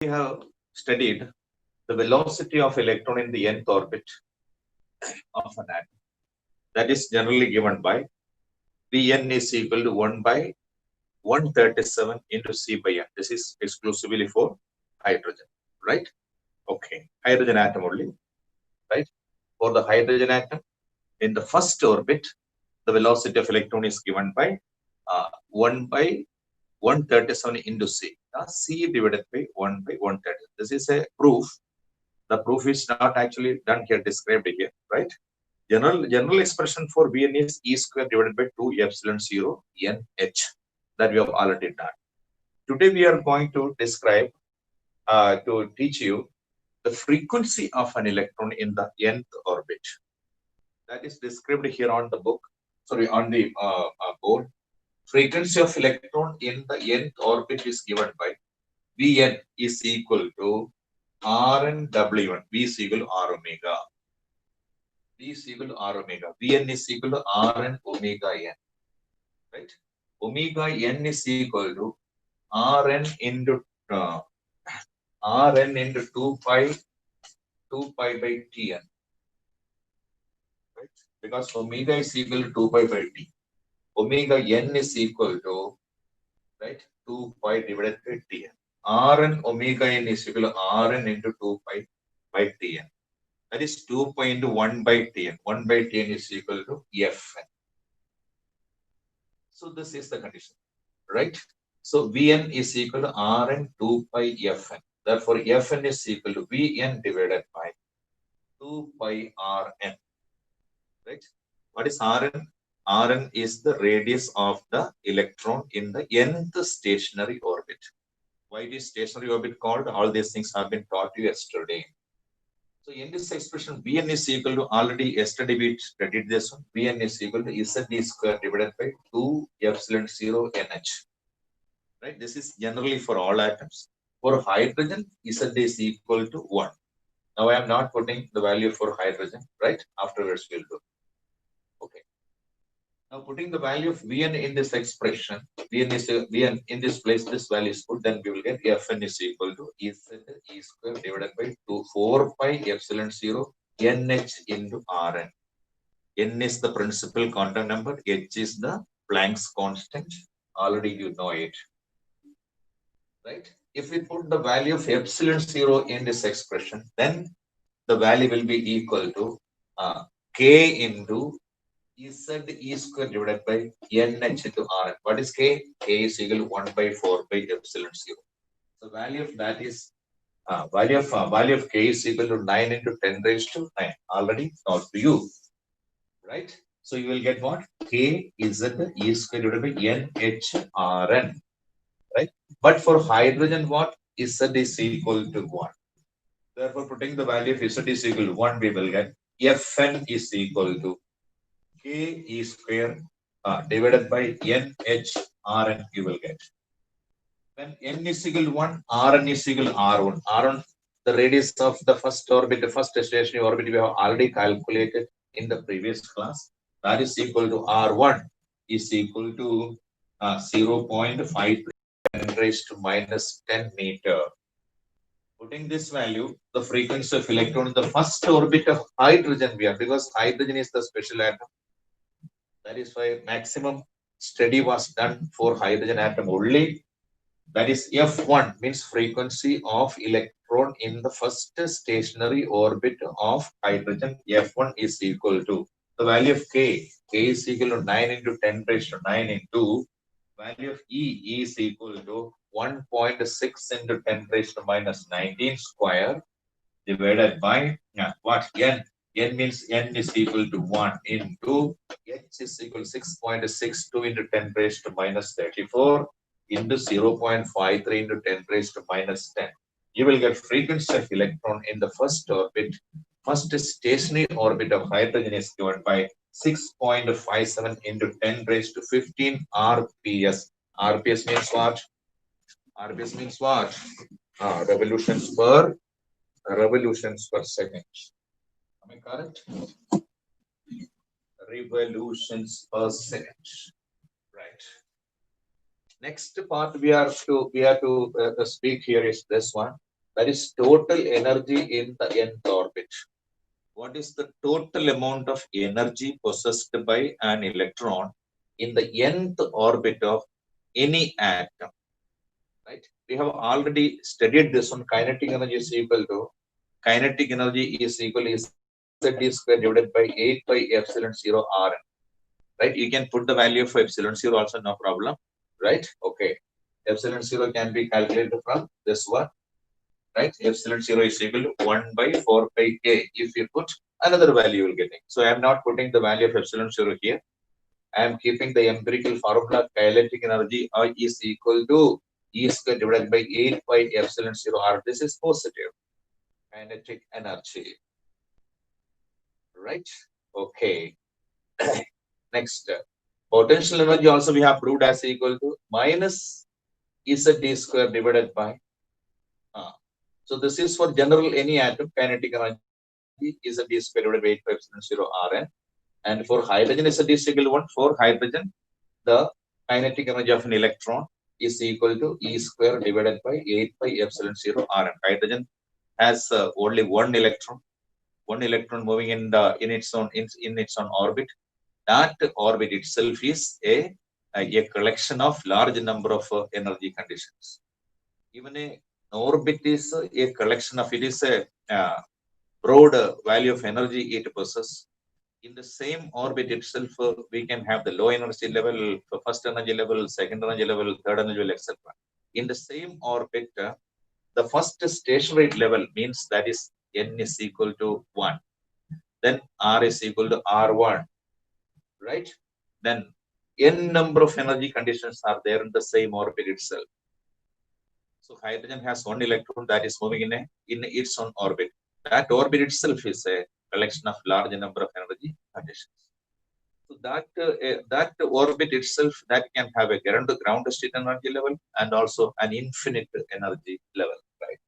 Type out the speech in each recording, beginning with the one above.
we have studied the velocity of electron in the nth orbit of an atom. That is generally given by Vn is equal to 1 by 137 into C by N. This is exclusively for hydrogen, right? Okay, hydrogen atom only, right? For the hydrogen atom, in the first orbit, the velocity of electron is given by 1 by 137 into C. C divided by 1 by 130. This is a proof. The proof is not actually done here, described here, right? General expression for Vn is E square divided by 2 epsilon 0 NH, that we have already done. Today we are going to describe, to teach you the frequency of an electron in the nth orbit. That is described here on the book, sorry, on the board. Frequency of electron in the nth orbit is given by Vn is equal to Rn W1. V is equal to R omega. V is equal to R omega. Vn is equal to Rn omega n. Right? Omega n is equal to Rn into Rn into 2 pi by Tn. Right? Because omega is equal to 2 pi by T. Omega n is equal to, right, 2 pi divided by Tn. Rn omega n is equal to Rn into 2 pi by Tn. That is 2 pi into 1 by Tn. 1 by Tn is equal to Fn. So this is the condition, right? So Vn is equal to Rn 2 pi Fn. Therefore, Fn is equal to Vn divided by 2 pi Rn. Right? What is Rn? Rn is the radius of the electron in the nth stationary orbit. Why it is stationary orbit called? All these things have been taught you yesterday. So in this expression, Vn is equal to, already yesterday we studied this one. Vn is equal to Zd square divided by 2 epsilon 0 NH. Right? This is generally for all atoms. For hydrogen, Zd is equal to 1. Now I am not putting the value for hydrogen, right? Afterwards we'll do. Okay. Now putting the value of Vn in this expression, Vn in this place, this value is put, then we will get Fn is equal to Zd E square divided by 4 pi epsilon 0 NH into Rn. N is the principal quantum number, H is the Planck's constant. Already you know it. Right? If we put the value of epsilon 0 in this expression, then the value will be equal to K into Zd square divided by NH into Rn. What is K? K is equal to 1 by 4 by epsilon 0. The value of that is value of K is equal to 9 into 10 raised to 9. Already taught to you, right? So you will get what? K Zd square divided by NH Rn, right? But for hydrogen, what? Z is equal to 1. Therefore, putting the value of Z is equal to 1, we will get Fn is equal to K E square divided by NH Rn, you will get. When N is equal to 1, Rn is equal to R1. R1, the radius of the first orbit, the first stationary orbit, we have already calculated in the previous class. That is equal to R1 is equal to 0.5 10 raised to minus 10 meter. Putting this value, the frequency of electron in the first orbit of hydrogen we have, because hydrogen is the special atom. That is why maximum study was done for hydrogen atom only. That is F1 means frequency of electron in the first stationary orbit of hydrogen. F1 is equal to the value of K. K is equal to 9 into 10 raised to 9 into value of E is equal to 1.6 into 10 raised to minus 19 square divided by what? N. N means N is equal to 1 into H is equal to 6.62 into 10 raised to minus 34 into 0.53 into 10 raised to minus 10. You will get frequency of electron in the first orbit. First stationary orbit of hydrogen is given by 6.57 into 10 raised to 15 RPS. RPS means what? RPS means what? Revolutions per second. Am I correct? Revolutions per second. Right. Next part we are to speak here is this one. That is total energy in the nth orbit. What is the total amount of energy possessed by an electron in the nth orbit of any atom? Right? We have already studied this one. Kinetic energy is equal to Z square divided by 8 by epsilon 0 Rn. Right? You can put the value of epsilon 0 also, no problem. Right? Okay. Epsilon 0 can be calculated from this one. Right? Epsilon 0 is equal to 1 by 4 pi k. If you put another value, you will get it. So I am not putting the value of epsilon 0 here. I am keeping the empirical formula. Kinetic energy is equal to E square divided by 8 by epsilon 0 R. This is positive kinetic energy. Right? Okay. Next. Potential energy also we have proved as equal to minus Z square divided by. So this is for general any atom. Kinetic energy is Z square divided by 8 by epsilon 0 Rn. And for hydrogen is a equal to 1. For hydrogen, the kinetic energy of an electron is equal to E square divided by 8 by epsilon 0 Rn. Hydrogen has only one electron moving in its own orbit. That orbit itself is a collection of large number of energy conditions. Even an orbit is a collection of, it is a broad value of energy it possesses. In the same orbit itself, we can have the low energy level, first energy level, second energy level, third energy level, etc. In the same orbit, the first stationary level means that is n is equal to 1. Then R is equal to R1. Right? Then n number of energy conditions are there in the same orbit itself. So hydrogen has one electron that is moving in its own orbit. That orbit itself is a collection of large number of energy conditions. So that orbit itself, that can have a ground state energy level and also an infinite energy level, right?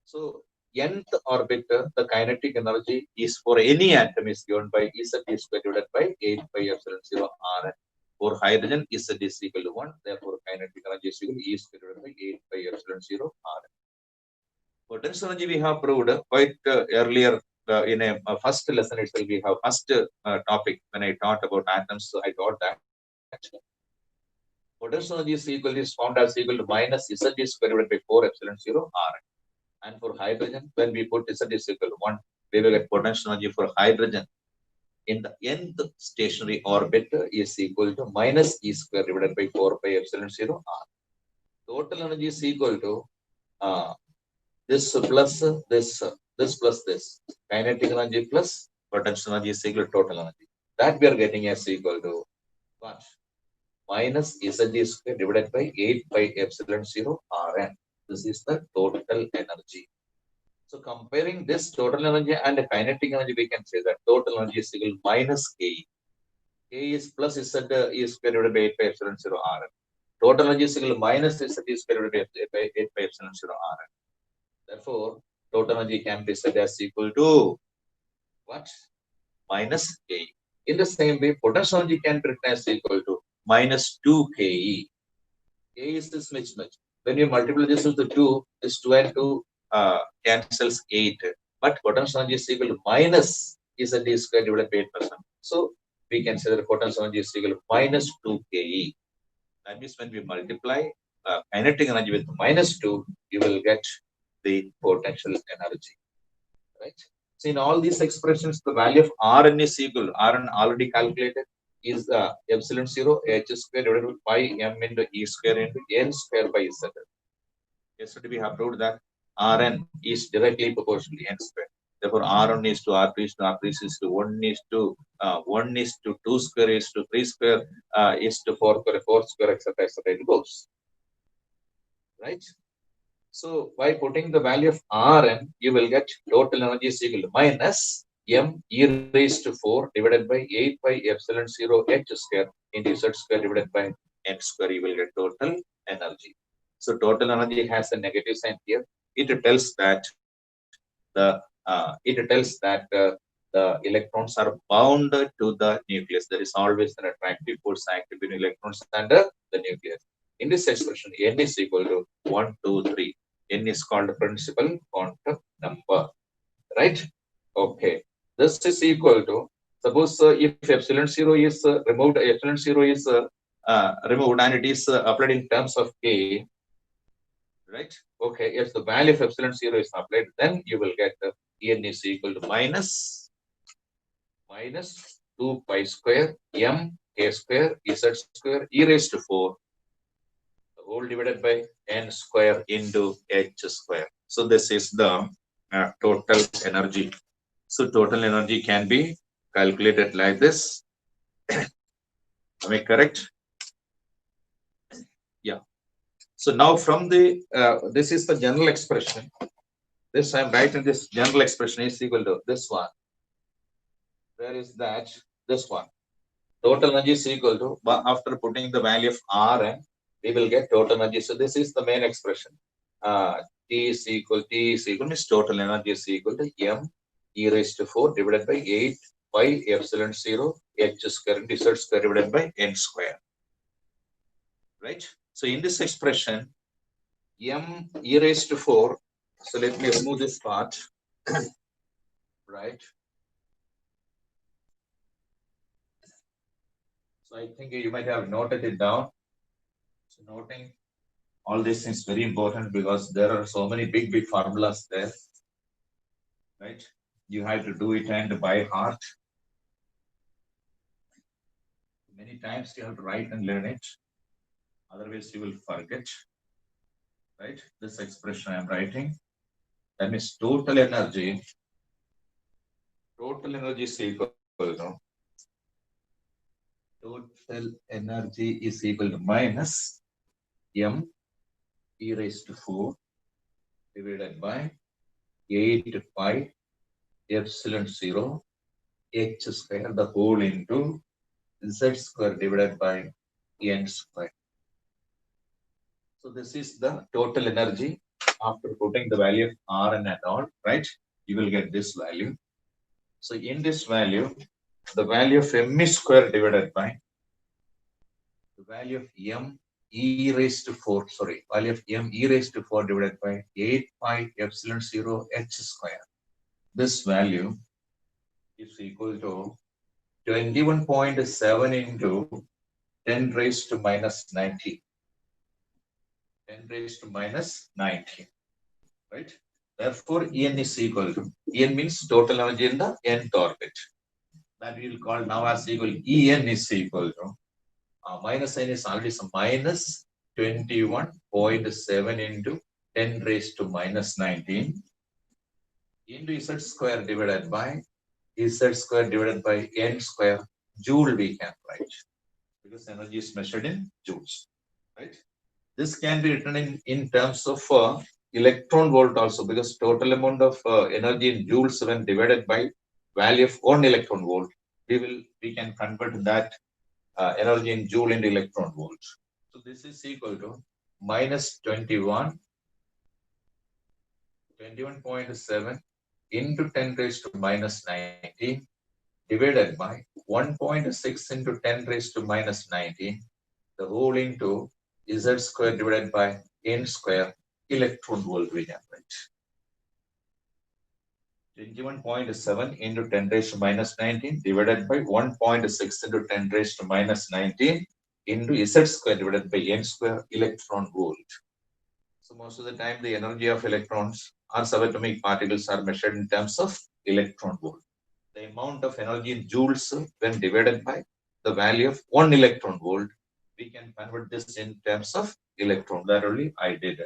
So nth orbit, the kinetic energy is for any atom is given by Z square divided by 8 by epsilon 0 Rn. For hydrogen, Z is equal to 1. Therefore, kinetic energy is equal to E square divided by 8 by epsilon 0 Rn. Potential energy we have proved quite earlier in a first lesson itself. We have first topic when I taught about atoms. So I taught that potential energy is found as equal to minus Z square divided by 4 epsilon 0 Rn. And for hydrogen, when we put Z is equal to 1, we will get potential energy for hydrogen in the nth stationary orbit is equal to minus E square divided by 4 pi epsilon 0 R. Total energy is equal to this plus this plus this. Kinetic energy plus potential energy is equal to total energy. That we are getting as equal to what? Minus Z square divided by 8 by epsilon 0 Rn. This is the total energy. So comparing this total energy and the kinetic energy, we can say that total energy is equal to minus K. K is plus Z is square divided by 8 by epsilon 0 Rn. Total energy is equal to minus Z is square divided by 8 by epsilon 0 Rn. Therefore, total energy can be said as equal to what? Minus K. In the same way, potential energy can be written as equal to minus 2 Ke. K is this mismatch. When you multiply this with the 2, this 2 and 2 cancels 8. But potential energy is equal to minus Z square divided by 8%. So we can say that potential energy is equal to minus 2 Ke. That means when we multiply kinetic energy with minus 2, you will get the potential energy. Right? So in all these expressions, the value of Rn is equal. Rn already calculated is epsilon 0 h square divided by m into E square into n square by Z. Yesterday we have proved that Rn is directly proportional to n square. Therefore, R1 is to R2 is to R3 is to 1 is to 1 is to 2 square is to 3 square is to 4 square, 4 square, etc. etc. It goes. Right? So by putting the value of Rn, you will get total energy is equal to minus m e raised to 4 divided by 8 by epsilon 0 h square into Z square divided by n square. You will get total energy. So total energy has a negative sign here. It tells that the electrons are bound to the nucleus. There is always an attractive force acting between electrons and the nucleus. In this expression, n is equal to 1, 2, 3. N is called the principal quantum number, right? Okay. This is equal to, suppose if epsilon 0 is removed, epsilon 0 is removed and it is applied in terms of K, right? Okay. If the value of epsilon 0 is applied, then you will get En is equal to minus 2 pi square m k square z square e raised to 4 whole divided by n square into h square. So this is the total energy. So total energy can be calculated like this. Am I correct? Yeah. So now from the, this is the general expression. This I am writing this general expression is equal to this one. Where is that? This one. Total energy is equal to, after putting the value of Rn, we will get total energy. So this is the main expression. T is equal means total energy is equal to m e raised to 4 divided by 8 pi epsilon 0 h square into z square divided by n square. Right? So in this expression, m e raised to 4, so let me remove this part. Right? So I think you might have noted it down. So noting all this is very important because there are so many big formulas there. Right? You have to do it and by heart. Many times you have to write and learn it. Otherwise you will forget. Right? This expression I am writing. That means total energy. Total energy is equal to, total energy is equal to minus m e raised to 4 divided by 8 pi epsilon 0 h square the whole into z square divided by n square. So this is the total energy after putting the value of Rn and all, right? You will get this value. So in this value, the value of m square divided by the value of m e raised to 4, sorry, value of m e raised to 4 divided by 8 pi epsilon 0 h square. This value is equal to 21.7 into 10 raised to minus 19. 10 raised to minus 19. Right? Therefore, En is equal to, En means total energy in the nth orbit. That we will call now as equal, En is equal to, minus sign is already minus 21.7 into 10 raised to minus 19 into Z square divided by Z square divided by N square, joule we can write. Because energy is measured in joules. Right? This can be written in terms of electron volt also, because total amount of energy in joules when divided by value of 1 electron volt, we can convert that energy in joule into electron volt. So this is equal to minus 21.7 into 10 raised to minus 19 divided by 1.6 into 10 raised to minus 19, the whole into Z square divided by N square electron volt we can write. 21.7 into 10 raised to minus 19 divided by 1.6 into 10 raised to minus 19 into Z square divided by N square electron volt. So most of the time the energy of electrons or subatomic particles are measured in terms of electron volt. The amount of energy in joules when divided by the value of 1 electron volt, we can convert this in terms of electron. That only I did.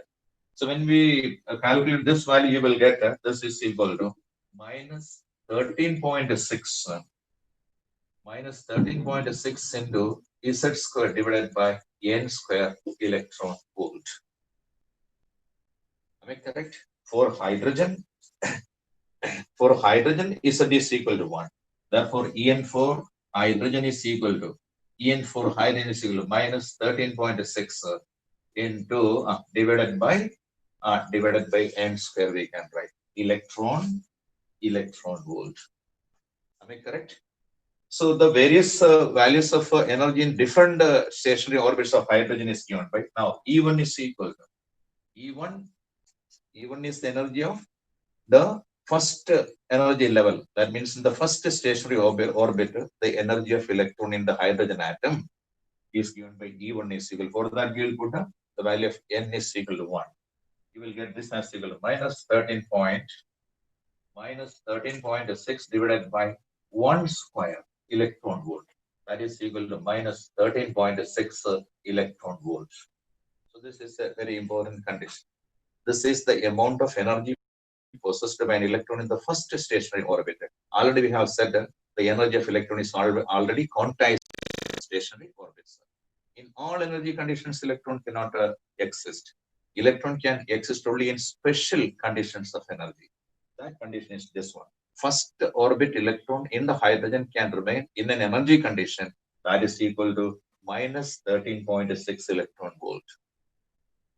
So when we calculate this value, you will get this is equal to minus 13.6 minus 13.6 into Z square divided by N square electron volt. Am I correct? For hydrogen, Z is equal to 1. Therefore, En for hydrogen is equal to, En for hydrogen is equal to minus 13.6 into divided by N square we can write. Electron volt. Am I correct? So the various values of energy in different stationary orbits of hydrogen is given. Right now, E1 is equal to E1 E1 is the energy of the first energy level. That means in the first stationary orbit, the energy of electron in the hydrogen atom is given by E1 is equal. For that, we will put the value of N is equal to 1. You will get this as equal to minus 13.6 divided by 1 square electron volt. That is equal to minus 13.6 electron volts. So this is a very important condition. This is the amount of energy possessed by an electron in the first stationary orbit. Already we have said that the energy of electron is already quantized in stationary orbits. In all energy conditions, electron cannot exist. Electron can exist only in special conditions of energy. That condition is this one. First orbit electron in the hydrogen can remain in an energy condition that is equal to minus 13.6 electron volt.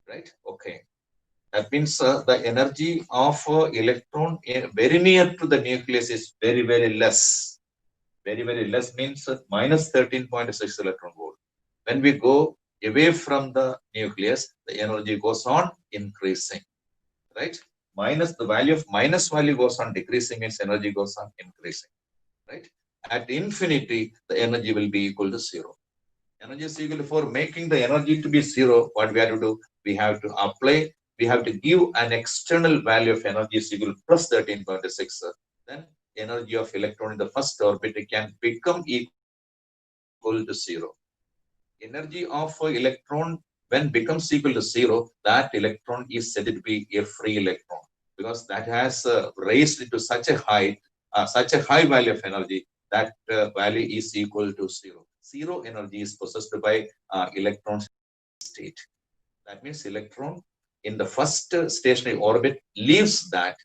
Right? Okay. That means the energy of electron very near to the nucleus is very, very less. Very, very less means minus 13.6 electron volt. When we go away from the nucleus, the energy goes on increasing. Right? Minus the value of minus value goes on decreasing, means energy goes on increasing. Right? At infinity, the energy will be equal to 0. Energy is equal to, for making the energy to be 0, what we have to do? We have to apply, we have to give an external value of energy is equal to plus 13.6. Then energy of electron in the first orbit can become equal to 0. Energy of electron when becomes equal to 0, that electron is said to be a free electron, because that has raised it to such a high value of energy that value is equal to 0. Zero energy is possessed by electron state. That means electron in the first stationary orbit leaves that.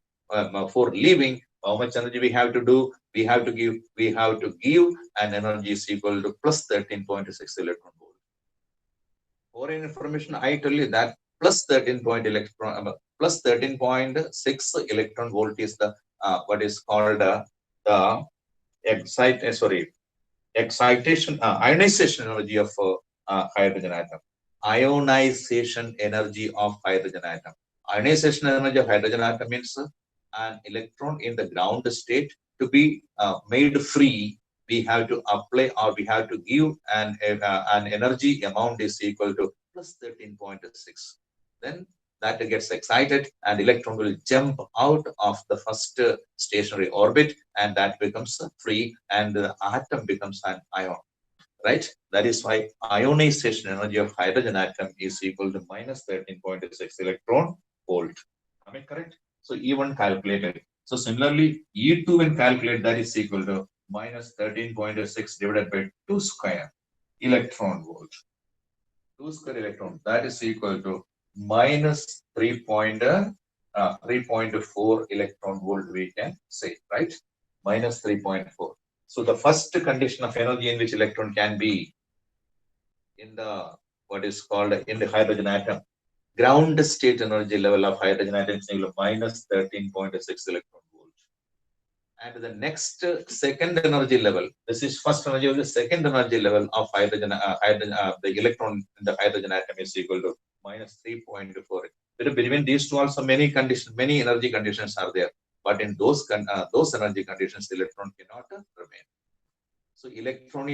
For leaving, how much energy we have to do? We have to give an energy is equal to plus 13.6 electron volt. For information, I tell you that plus 13.6 electron volt is the what is called the ionization energy of hydrogen atom. Ionization energy of hydrogen atom. Ionization energy of hydrogen atom means an electron in the ground state to be made free. We have to apply or we have to give an energy amount is equal to plus 13.6. Then that gets excited and electron will jump out of the first stationary orbit, and that becomes free and the atom becomes an ion. Right? That is why ionization energy of hydrogen atom is equal to minus 13.6 electron volt. Am I correct? So E1 calculated. So similarly, E2 when calculated, that is equal to minus 13.6 divided by 2 square electron volt. 2 square electron, that is equal to minus 3.4 electron volt, we can say, right? Minus 3.4. So the first condition of energy in which electron can be in the what is called in the hydrogen atom, ground state energy level of hydrogen atom is equal to minus 13.6 electron volt. And the next second energy level, this is first energy of the second energy level of hydrogen, the electron in the hydrogen atom is equal to minus 3.4. Between these two also many conditions, many energy conditions are there. But in those energy conditions, the electron cannot remain. So electron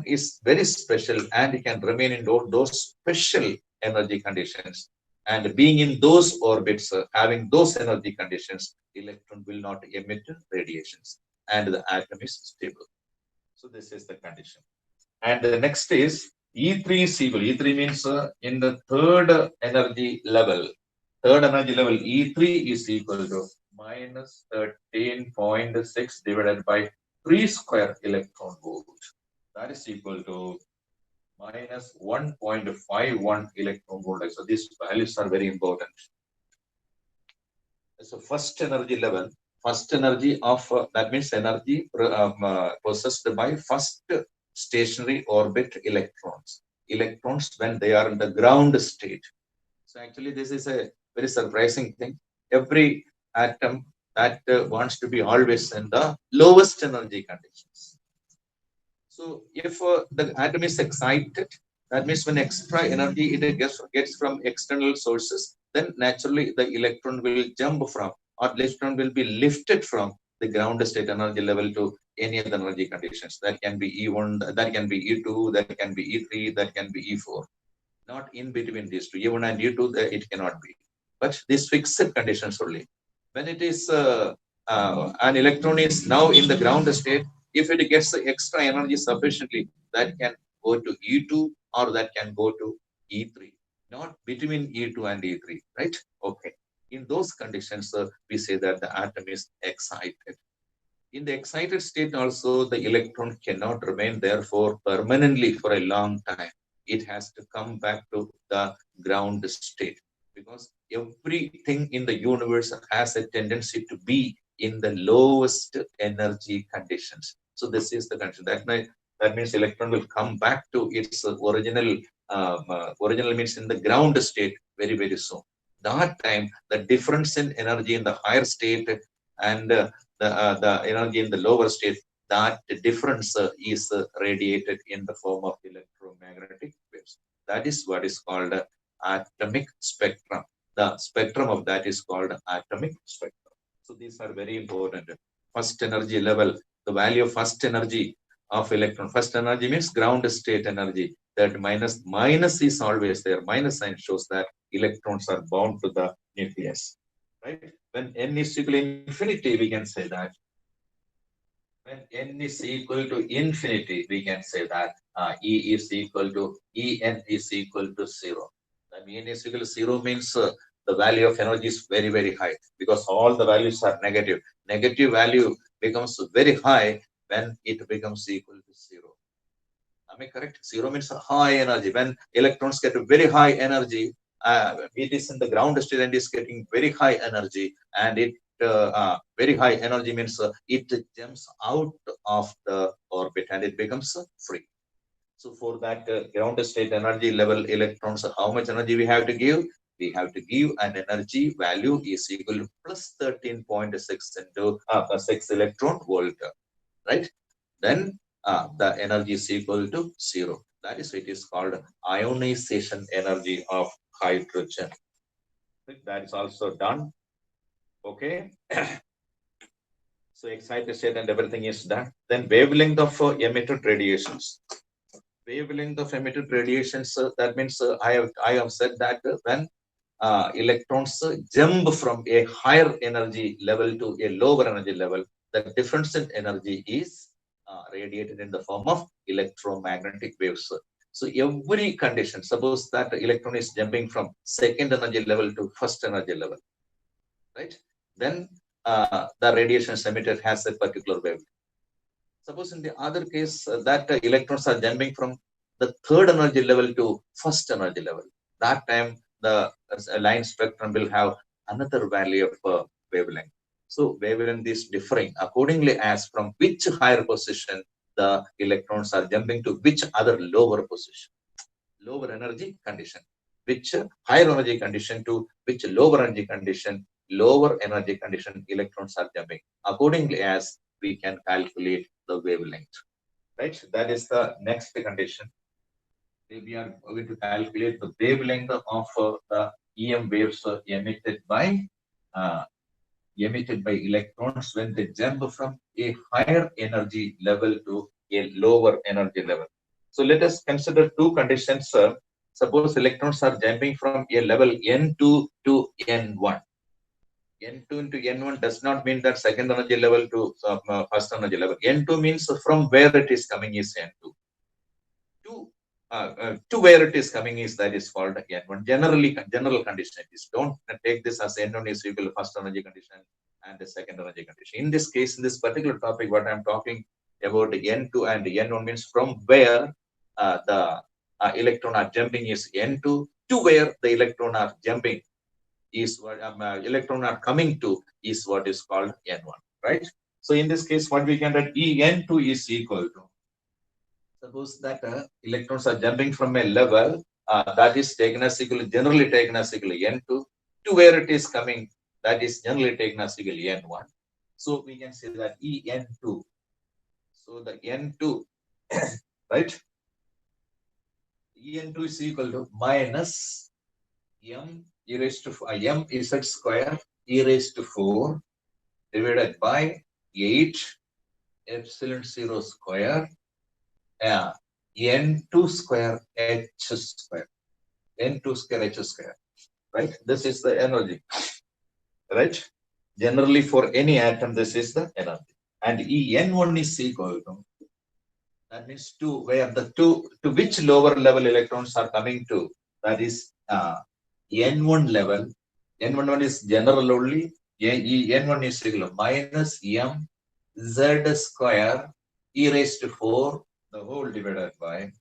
is very special and it can remain in those special energy conditions. And being in those orbits, having those energy conditions, electron will not emit radiations and the atom is stable. So this is the condition. And the next is E3 is equal. E3 means in the third energy level, E3 is equal to minus 13.6 divided by 3 square electron volt. That is equal to minus 1.51 electron volt. So these values are very important. So first energy level, first energy of that means energy possessed by first stationary orbit electrons. Electrons when they are in the ground state. So actually this is a very surprising thing. Every atom that wants to be always in the lowest energy conditions. So if the atom is excited, That means when extra energy it gets from external sources, then naturally the electron will jump from, or electron will be lifted from the ground state energy level to any other energy conditions. That can be E1, that can be E2, that can be E3, that can be E4. Not in between these two. E1 and E2, it cannot be. But these fixed conditions only. When it is an electron is now in the ground state, if it gets the extra energy sufficiently, that can go to E2 or that can go to E3. Not between E2 and E3, right? Okay. In those conditions, we say that the atom is excited. In the excited state also, the electron cannot remain there for permanently for a long time. It has to come back to the ground state, because everything in the universe has a tendency to be in the lowest energy conditions. So this is the condition. That means electron will come back to its original means in the ground state very, very soon. That time, the difference in energy in the higher state and the energy in the lower state, that difference is radiated in the form of electromagnetic waves. That is what is called atomic spectrum. The spectrum of that is called atomic spectrum. So these are very important. First energy level, the value of first energy of electron. First energy means ground state energy. That minus is always there. Minus sign shows that electrons are bound to the nucleus. Right? When n is equal to infinity, we can say that. When n is equal to infinity, we can say that E is equal to En is equal to 0. When n is equal to 0 means the value of energy is very, very high, because all the values are negative. Negative value becomes very high when it becomes equal to 0. Am I correct? 0 means high energy. When electrons get very high energy, it is in the ground state and is getting very high energy, and it very high energy means it jumps out of the orbit and it becomes free. So for that ground state energy level electrons, how much energy we have to give? We have to give an energy value is equal to plus 13.6 into 6 electron volt, right? Then the energy is equal to 0. That is, it is called ionization energy of hydrogen. That is also done. Okay. So excited state and everything is done. Then wavelength of emitted radiations. Wavelength of emitted radiations, that means I have said that when electrons jump from a higher energy level to a lower energy level, the difference in energy is radiated in the form of electromagnetic waves. So every condition, suppose that electron is jumping from second energy level to first energy level, right? Then the radiation emitted has a particular wavelength. Suppose in the other case that electrons are jumping from the third energy level to first energy level, that time the line spectrum will have another value of wavelength. So wavelength is differing accordingly as from which higher position the electrons are jumping to which other lower position, lower energy condition, which higher energy condition to which lower energy condition, electrons are jumping. Accordingly as we can calculate the wavelength, right? That is the next condition. We are going to calculate the wavelength of the EM waves uh, emitted by electrons when they jump from a higher energy level to a lower energy level. So let us consider two conditions. Suppose electrons are jumping from a level N2 to N1. N2 into N1 does not mean that second energy level to first energy level. N2 means from where it is coming is N2. To where it is coming is that is called N1. General condition is. Don't take this as N1 is equal to first energy condition and the second energy condition. In this case, in this particular topic, what I'm talking about N2 and N1 means from where the electron are jumping is N2 to where the electron are jumping is what electron are coming to is what is called N1, right? So in this case, what we can write En2 is equal to, suppose that electrons are jumping from a level that is taken as equal, generally taken as equal N2 to where it is coming, that is generally taken as equal N1. So we can say that En2. So the N2, right? En2 is equal to minus m e raised to m z square e raised to 4 divided by 8 epsilon 0 square n2 square h square. N2 square h square. Right? This is the energy. Right? Generally, for any atom, this is the energy. And En1 is equal to, that means to which lower level electrons are coming to, that is N1 level. N11 is general only. N1 is equal to minus m z square e raised to 4 the whole divided by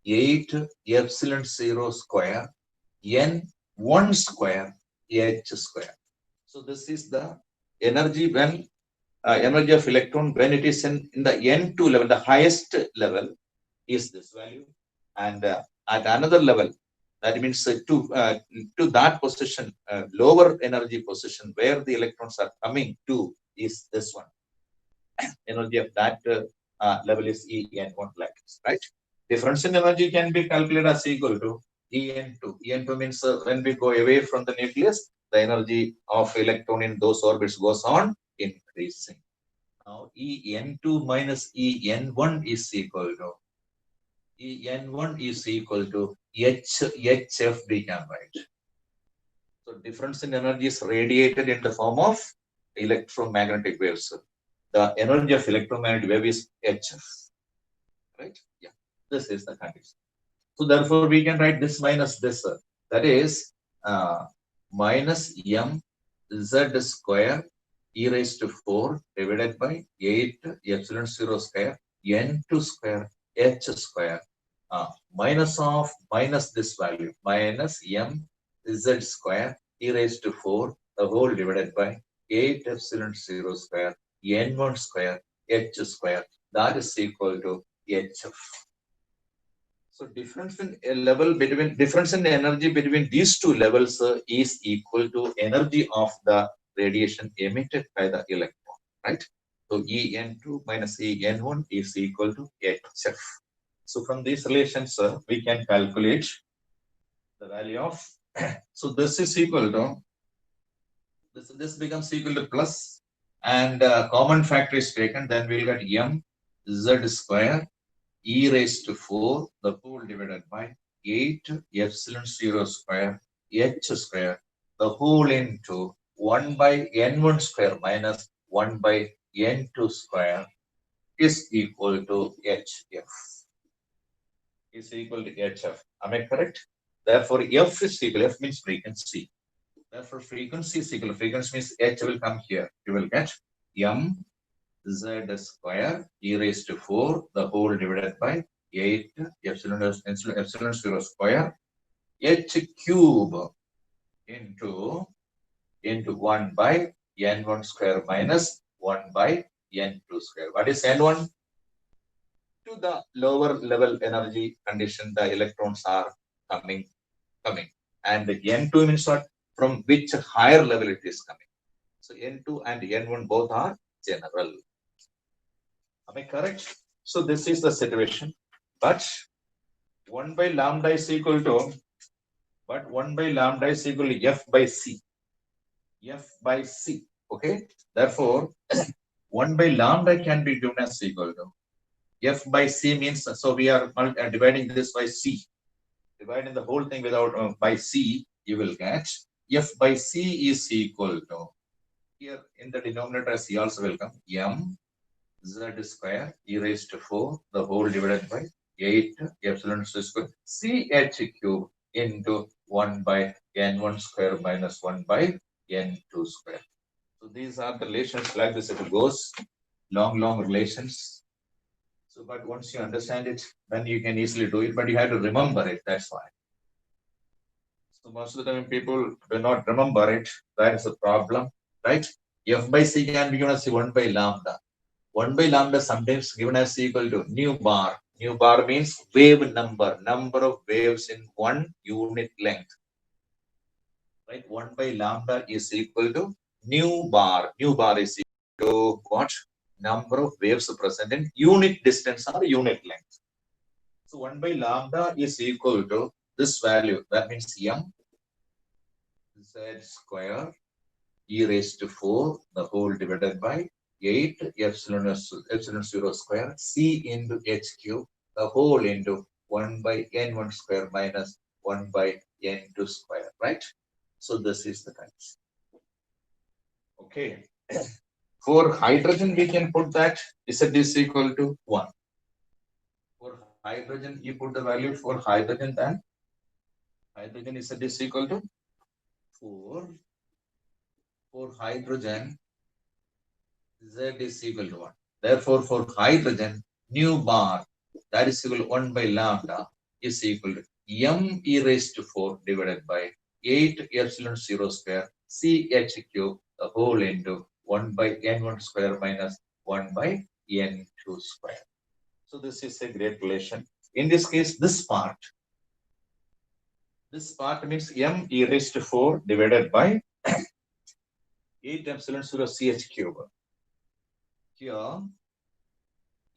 8 epsilon 0 square n1 square h square. So this is the energy when energy of electron when it is in the n2 level, the highest level is this value, and at another level, that means to that position, lower energy position where the electrons are coming to is this one. Energy of that level is En1 like this, right? Difference in energy can be calculated as equal to En2. En2 means when we go away from the nucleus, the energy of electron in those orbits goes on increasing. Now En2 minus En1 is equal to En1 is equal to HF we can write. So difference in energy is radiated in the form of electromagnetic waves. The energy of electromagnetic wave is HF. Right? Yeah. This is the condition. So therefore we can write this minus this. That is minus m z square e raised to 4 divided by 8 epsilon 0 square n2 square h square minus of minus this value minus m z square e raised to 4 the whole divided by 8 epsilon 0 square n1 square h square, that is equal to hf. So difference in energy between these two levels is equal to energy of the radiation emitted by the electron, right? So En2 minus En1 is equal to hf. So from these relations, we can calculate the value of. So this is equal to this becomes equal to plus, and common factor is taken. Then we'll get m z square e raised to 4 the whole divided by 8 epsilon 0 square h square the whole into 1 by n1 square minus 1 by n2 square is equal to hf. Is equal to hf. Am I correct? Therefore, f is equal. F means frequency. Therefore, frequency is equal. Frequency means h will come here. You will get m z square e raised to 4 the whole divided by 8 epsilon 0 square h cube into 1 by n1 square minus 1 by n2 square. What is n1? To the lower level energy condition, the electrons are coming. And the n2 means what? From which higher level it is coming. So n2 and n1 both are general. Am I correct? So this is the situation. But 1 by lambda is equal to, f by c. F by c. Okay. Therefore, 1 by lambda can be given as equal to f by c means, so we are dividing this by c. Dividing the whole thing without by c, you will get f by c is equal to, here in the denominator c also will come m z square e raised to 4 the whole divided by 8 epsilon square ch cube into 1 by n1 square minus 1 by n2 square. So these are the relations like this. It goes long relations. So, but once you understand it, then you can easily do it, but you have to remember it. That's why. So most of the time people do not remember it. That is a problem, right? F by c can be given as 1 by lambda. 1 by lambda sometimes given as equal to nu bar. Nu bar means wave number of waves in one unit length. Right? 1 by lambda is equal to nu bar. Nu bar is equal to what? Number of waves present in unit distance or unit length. So 1 by lambda is equal to this value. That means m z square e raised to 4 the whole divided by 8 epsilon 0 square c into h cube the whole into 1 by n1 square minus 1 by n2 square, right? So this is the times. Okay. For hydrogen, we can put that Z is equal to 1. For hydrogen, you put the value for hydrogen, then hydrogen Z is equal to 4. For hydrogen, Z is equal to 1. Therefore, for hydrogen, nu bar, that is equal to 1 by lambda, is equal to m e raised to 4 divided by 8 epsilon 0 square ch cube the whole into 1 by n1 square minus 1 by n2 square. So this is a great relation. In this case, this part means m e raised to 4 divided by 8 epsilon 0 ch cube. Here,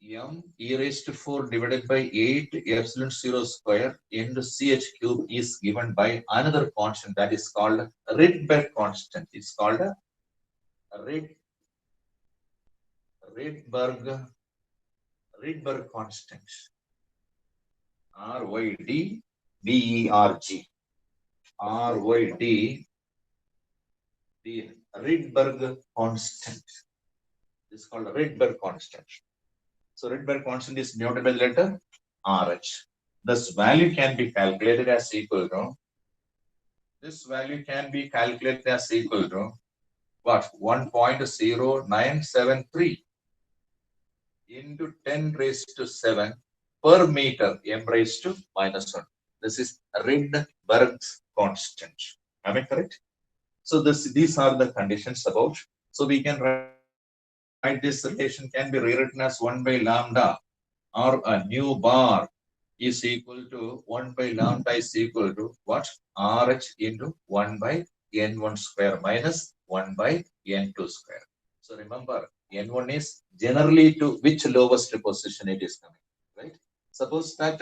m e raised to 4 divided by 8 epsilon 0 square into ch cube is given by another constant that is called Rydberg constant. It's called a Rydberg constant. Rydberg. The Rydberg constant. This is called Rydberg constant. So Rydberg constant is denoted by the letter RH. This value can be calculated as equal to. This value can be calculated as equal to what? 1.0973 into 10 raised to 7 per meter m raised to minus 1. This is Rydberg's constant. Am I correct? So these are the conditions about. So we can write this relation can be rewritten as 1 by lambda or a nu bar is equal to 1 by lambda is equal to what? RH into 1 by n1 square minus 1 by n2 square. So remember, n1 is generally to which lowest position it is coming, right? Suppose that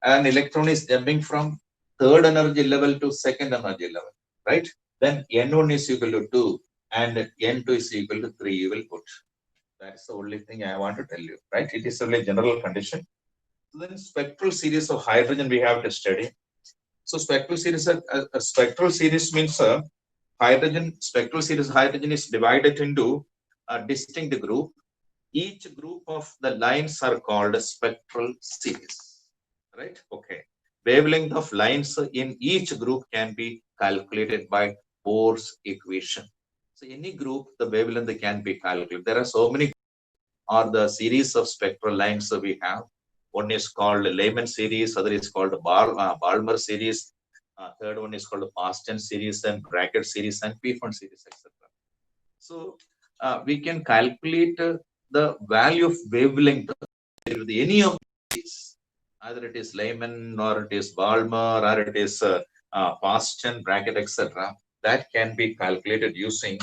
an electron is jumping from third energy level to second energy level, right? Then n1 is equal to 2 and n2 is equal to 3 you will put. That's the only thing I want to tell you, right? It is only a general condition. So then spectral series of hydrogen we have to study. So spectral series means spectral series hydrogen is divided into a distinct group. Each group of the lines are called a spectral series, right? Okay. Wavelength of lines in each group can be calculated by Bohr's equation. So any group, the wavelength can be calculated. There are so many or the series of spectral lines we have. One is called Lyman series, other is called Balmer series, third one is called Pasten series and Brackett series and Pfund series, etc. So we can calculate the value of wavelength with any of these, either it is Lyman or it is Balmer or it is Pasten, Brackett, etc. That can be calculated using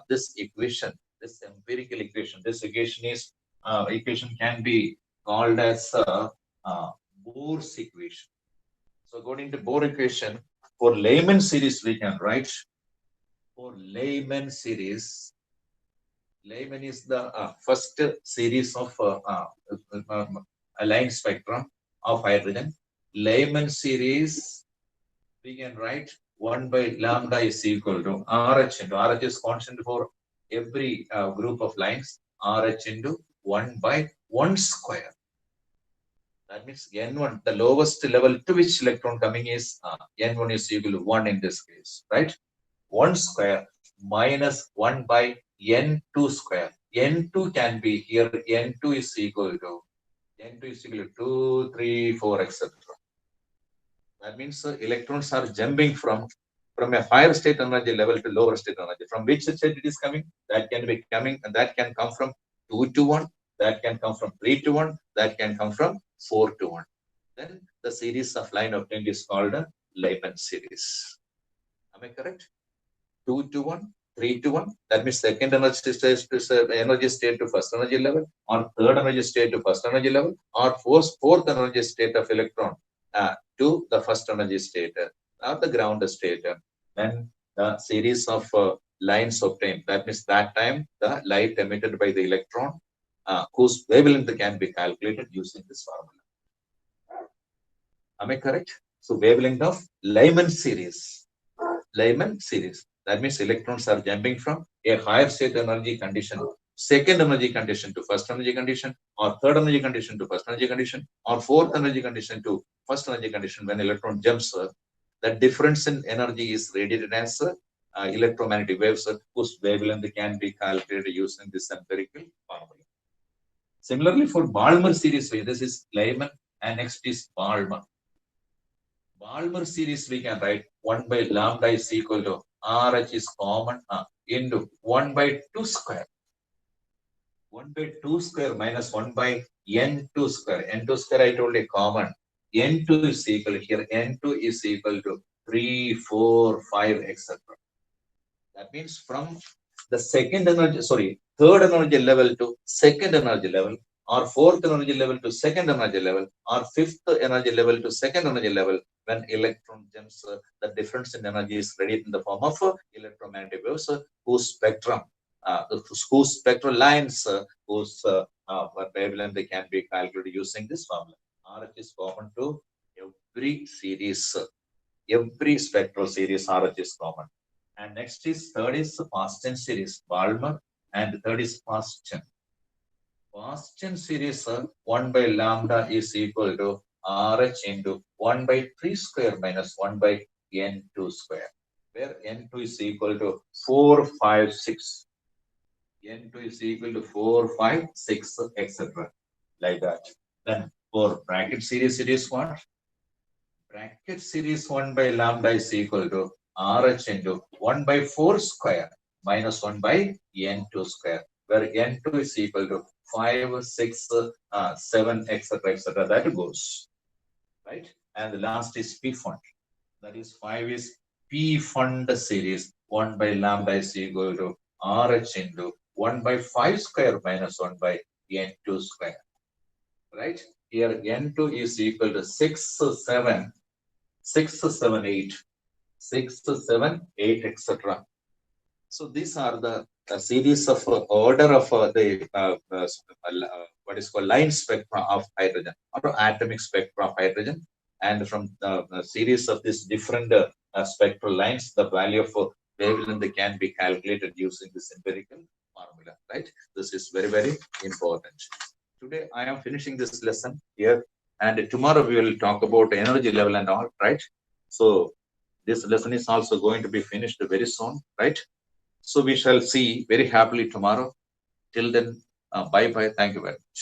this equation, this empirical equation. This equation can be called as Bohr's equation. So according to Bohr equation, for Lyman series we can write, for Lyman series, Lyman is the first series of a line spectrum of hydrogen. Lyman series, we can write 1 by lambda is equal to RH into RH is constant for every group of lines, RH into 1 by 1 square. That means N1, the lowest level to which electron coming is N1 is equal to 1 in this case, right? 1 square minus 1 by N2 square. N2 can be here, N2 is equal to 2, 3, 4, etc. That means electrons are jumping from a higher state energy level to lower state energy. From which state it is coming? That can be coming, and that can come from 2 to 1, that can come from 3 to 1, that can come from 4 to 1. Then the series of line obtained is called a Lyman series. Am I correct? 2 to 1, 3 to 1. That means second energy state to first energy level, or third energy state to first energy level, or fourth energy state of electron to the first energy state, or the ground state. Then the series of lines obtained. That means that time the light emitted by the electron, whose wavelength can be calculated using this formula. Am I correct? So wavelength of Lyman series. Lyman series. That means electrons are jumping from a higher state energy condition, second energy condition to first energy condition, or third energy condition to first energy condition, or fourth energy condition to first energy condition. When electron jumps, the difference in energy is radiated as electromagnetic waves, whose wavelength can be calculated using this empirical formula. Similarly, for Balmer series, this is Lyman and next is Balmer. Balmer series, we can write 1 by lambda is equal to RH is common into 1 by 2 square. 1 by 2 square minus 1 by N2 square. N2 square I told you common. N2 is equal here. N2 is equal to 3, 4, 5, etc. That means from the third energy level to second energy level, or fourth energy level to second energy level, or fifth energy level to second energy level, when electron jumps, the difference in energy is radiated in the form of electromagnetic waves, whose spectrum, whose spectral lines, whose wavelength can be calculated using this formula. RH is common to every series, every spectral series. RH is common. And next is third is Paschen series, Balmer, and third is Paschen. Paschen series 1 by lambda is equal to RH into 1 by 3 square minus 1 by N2 square, where N2 is equal to 4, 5, 6. N2 is equal to 4, 5, 6, etc. Like that. Then for bracket series, it is what? Bracket series 1 by lambda is equal to RH into 1 by 4 square minus 1 by N2 square, where N2 is equal to 5, 6, 7, etc., etc. That goes. Right? And the last is P fund. That is 5 is P fund series 1 by lambda is equal to RH into 1 by 5 square minus 1 by N2 square. Right? Here N2 is equal to 6, 7, 6, 7, 8, 6, 7, 8, etc. So these are the series of order of the what is called line spectra of hydrogen, or atomic spectra of hydrogen. And from the series of these different spectral lines, the value of wavelength can be calculated using this empirical formula. Right? This is very, very important. Today I am finishing this lesson here, and tomorrow we will talk about energy level and all. Right? So this lesson is also going to be finished very soon. Right? So we shall see very happily tomorrow. Till then, bye-bye. Thank you very much.